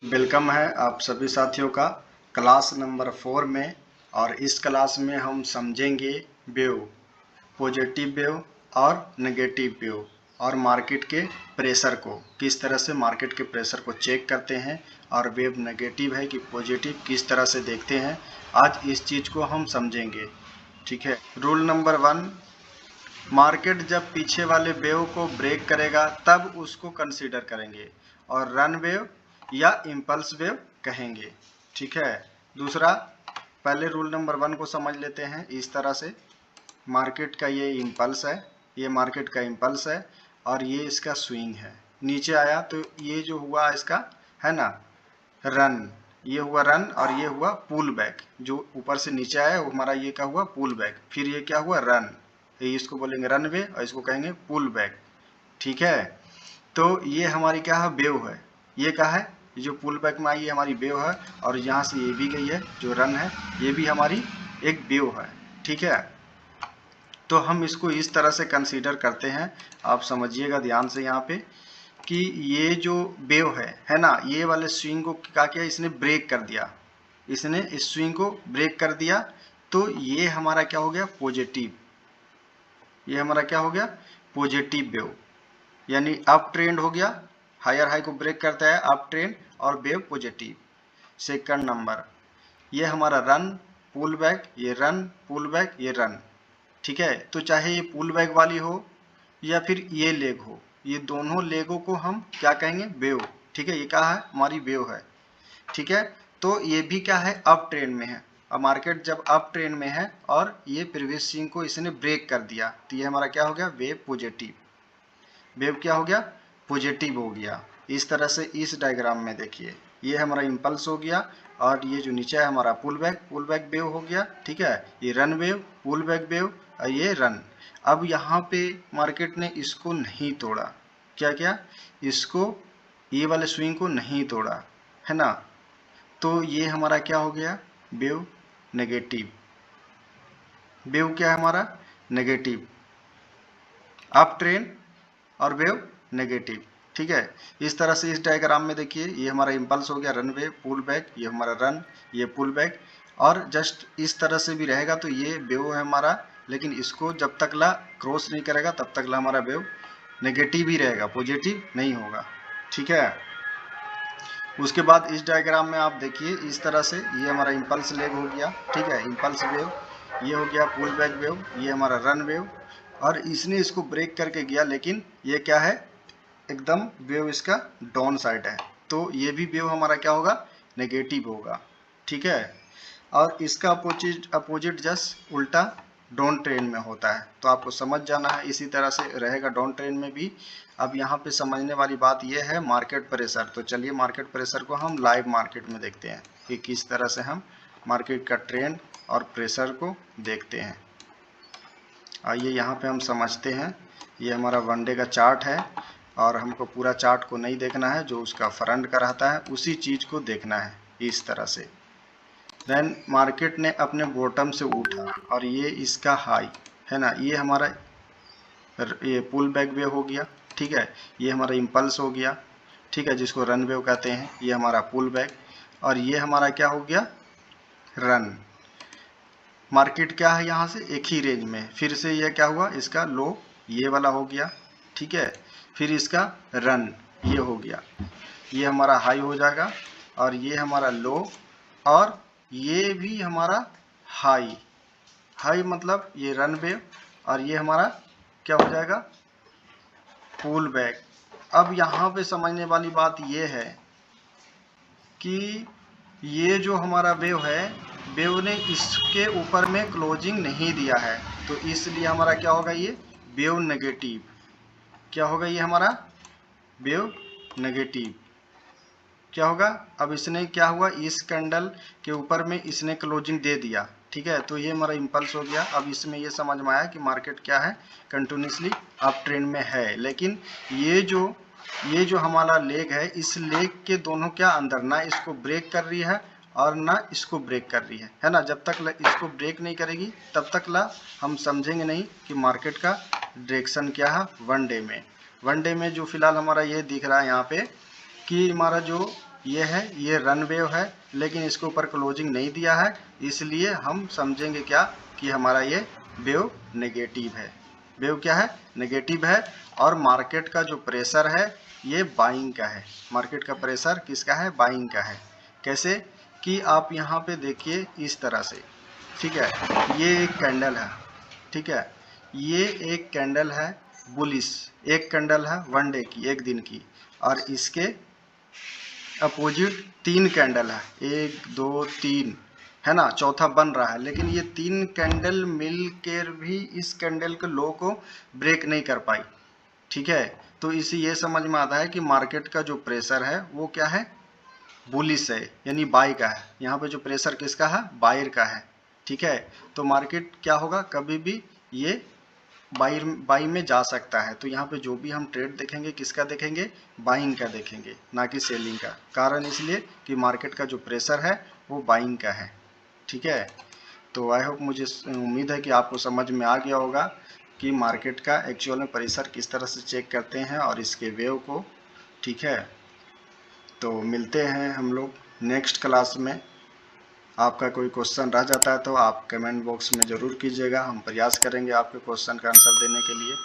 Welcome है आप सभी साथियों का क्लास नंबर 4 में। और इस क्लास में हम समझेंगे वेव, पॉजिटिव वेव और नेगेटिव वेव, और मार्केट के प्रेशर को, किस तरह से मार्केट के प्रेशर को चेक करते हैं, और वेव नेगेटिव है कि पॉजिटिव किस तरह से देखते हैं। आज इस चीज़ को हम समझेंगे। ठीक है। रूल नंबर 1, मार्केट जब पीछे वाले वेव को ब्रेक करेगा तब उसको कंसीडर करेंगे और रन वेव या इम्पल्स वेव कहेंगे। ठीक है। दूसरा, पहले रूल नंबर 1 को समझ लेते हैं। इस तरह से मार्केट का ये इम्पल्स है, ये मार्केट का इम्पल्स है और ये इसका स्विंग है। नीचे आया तो ये जो हुआ इसका है ना रन, ये हुआ रन और ये हुआ पुल बैक। जो ऊपर से नीचे आया वो हमारा ये क्या हुआ पुल बैक, फिर ये क्या हुआ रन, इसको बोलेंगे रनवे और इसको कहेंगे पुल बैक। ठीक है। तो ये हमारी क्या है वेव है, ये क्या है जो पुल बैक में आई है हमारी वेव है, और यहाँ से ये भी गई है जो रन है, ये भी हमारी एक वेव है। ठीक है। तो हम इसको इस तरह से कंसीडर करते हैं, आप समझिएगा ध्यान से यहाँ पे कि ये जो वेव है ना, ये वाले स्विंग को क्या किया, इसने ब्रेक कर दिया, इसने इस स्विंग को ब्रेक कर दिया। तो ये हमारा क्या हो गया पॉजिटिव, ये हमारा क्या हो गया पॉजिटिव वेव, यानी अप ट्रेंड हो गया, हायर हाई को ब्रेक करता है अप ट्रेंड और वेव पॉजिटिव। सेकंड नंबर, ये हमारा रन पुल बैक, ये रन पुल बैक, ये रन। ठीक है। तो चाहे ये पुल बैक वाली हो या फिर ये लेग हो, ये दोनों लेगों को हम क्या कहेंगे वेव। ठीक है। ये क्या है हमारी वेव है। ठीक है। तो ये भी क्या है अप ट्रेंड में है, अब मार्केट जब अप ट्रेंड में है और ये प्रीवियस स्विंग को इसने ब्रेक कर दिया तो ये हमारा क्या हो गया वेव पॉजिटिव, वेव क्या हो गया पॉजिटिव हो गया। इस तरह से इस डायग्राम में देखिए, ये हमारा इम्पल्स हो गया और ये जो नीचे है हमारा पुल बैक वेव हो गया। ठीक है। ये run wave, pull back wave और ये रन। अब यहाँ पे मार्केट ने इसको नहीं तोड़ा, क्या क्या इसको, ये वाले स्विंग को नहीं तोड़ा है ना, तो ये हमारा क्या हो गया वेव नेगेटिव। वेव क्या है हमारा नेगेटिव, अप ट्रेंड और वेव नेगेटिव। ठीक है। इस तरह से इस डायग्राम में देखिए, ये हमारा इम्पल्स हो गया रन वेव पुल बैक, ये हमारा रन, ये पुल बैक, और जस्ट इस तरह से भी रहेगा तो ये वेव है हमारा, लेकिन इसको जब तक ला क्रॉस नहीं करेगा तब तक ला हमारा वेव नेगेटिव ही रहेगा, पॉजिटिव नहीं होगा। ठीक है। उसके बाद इस डायग्राम में आप देखिए इस तरह से, ये हमारा इम्पल्स लेग हो गया। ठीक है। इम्पल्स वेव, ये हो गया पुल बैक वेव, ये हमारा रन वेव, और इसने इसको ब्रेक करके गया, लेकिन ये क्या है एकदम वेव इसका डाउन साइड है, तो ये भी वेव हमारा क्या होगा नेगेटिव होगा। ठीक है। और इसका अपोजिट जस्ट उल्टा डाउन ट्रेंड में होता है, तो आपको समझ जाना है इसी तरह से रहेगा डाउन ट्रेंड में भी। अब यहाँ पे समझने वाली बात यह है मार्केट प्रेशर। तो चलिए मार्केट प्रेशर को हम लाइव मार्केट में देखते हैं कि किस तरह से हम मार्केट का ट्रेंड और प्रेशर को देखते हैं। आइए यहाँ पे हम समझते हैं। ये हमारा वन डे का चार्ट है और हमको पूरा चार्ट को नहीं देखना है, जो उसका फ्रंट का रहता है उसी चीज़ को देखना है इस तरह से। देन मार्केट ने अपने बॉटम से उठा और ये इसका हाई है ना, ये हमारा ये पुल बैक वेव हो गया। ठीक है। ये हमारा इम्पल्स हो गया। ठीक है, जिसको रन वेव कहते हैं। ये हमारा पुल बैक और ये हमारा क्या हो गया रन। मार्केट क्या है यहाँ से एक ही रेंज में, फिर से ये क्या हुआ इसका लो ये वाला हो गया। ठीक है। फिर इसका रन ये हो गया, ये हमारा हाई हो जाएगा और ये हमारा लो, और ये भी हमारा हाई, हाई मतलब ये रन वेव, और ये हमारा क्या हो जाएगा पुल बैक। अब यहाँ पे समझने वाली बात ये है कि ये जो हमारा वेव है, वेव ने इसके ऊपर में क्लोजिंग नहीं दिया है, तो इसलिए हमारा क्या होगा ये वेव नेगेटिव। क्या होगा ये हमारा वेव नेगेटिव क्या होगा। अब इसने क्या हुआ इस कैंडल के ऊपर में इसने क्लोजिंग दे दिया। ठीक है। तो ये हमारा इम्पल्स हो गया। अब इसमें ये समझ में आया कि मार्केट क्या है कंटिन्यूसली अप ट्रेंड में है, लेकिन ये जो हमारा लेग है, इस लेग के दोनों क्या अंदर ना इसको ब्रेक कर रही है और ना इसको ब्रेक कर रही है ना। जब तक इसको ब्रेक नहीं करेगी तब तक हम समझेंगे नहीं कि मार्केट का डायरेक्शन क्या है वन डे में। वन डे में जो फिलहाल हमारा ये दिख रहा है यहाँ पे कि हमारा जो ये है, ये रन वेव है, लेकिन इसके ऊपर क्लोजिंग नहीं दिया है, इसलिए हम समझेंगे क्या कि हमारा ये वेव नेगेटिव है। वेव क्या है? नेगेटिव है। और मार्केट का जो प्रेशर है ये बाइंग का है। मार्केट का प्रेशर किसका है? बाइंग का है। कैसे कि आप यहाँ पे देखिए इस तरह से, ठीक है, ये एक कैंडल है, ठीक है, ये एक कैंडल है बुलिश, एक कैंडल है वन डे की, एक दिन की, और इसके अपोजिट 3 कैंडल है, 1 2 3, है ना, चौथा बन रहा है, लेकिन ये 3 कैंडल मिलकर भी इस कैंडल के लो को ब्रेक नहीं कर पाई, ठीक है। तो इसे ये समझ में आता है कि मार्केट का जो प्रेशर है वो क्या है? बुलिश है, यानी बाई का है। यहाँ पे जो प्रेशर किसका है? बायर का है, ठीक है। तो मार्केट क्या होगा? कभी भी ये बाई में जा सकता है। तो यहाँ पे जो भी हम ट्रेड देखेंगे किसका देखेंगे? बाइंग का देखेंगे, ना कि सेलिंग का। कारण इसलिए कि मार्केट का जो प्रेशर है वो बाइंग का है, ठीक है। तो आई होप, मुझे उम्मीद है कि आपको समझ में आ गया होगा कि मार्केट का एक्चुअल में प्रेशर किस तरह से चेक करते हैं और इसके वेव को, ठीक है। तो मिलते हैं हम लोग नेक्स्ट क्लास में। आपका कोई क्वेश्चन रह जाता है तो आप कमेंट बॉक्स में ज़रूर कीजिएगा, हम प्रयास करेंगे आपके क्वेश्चन का आंसर देने के लिए।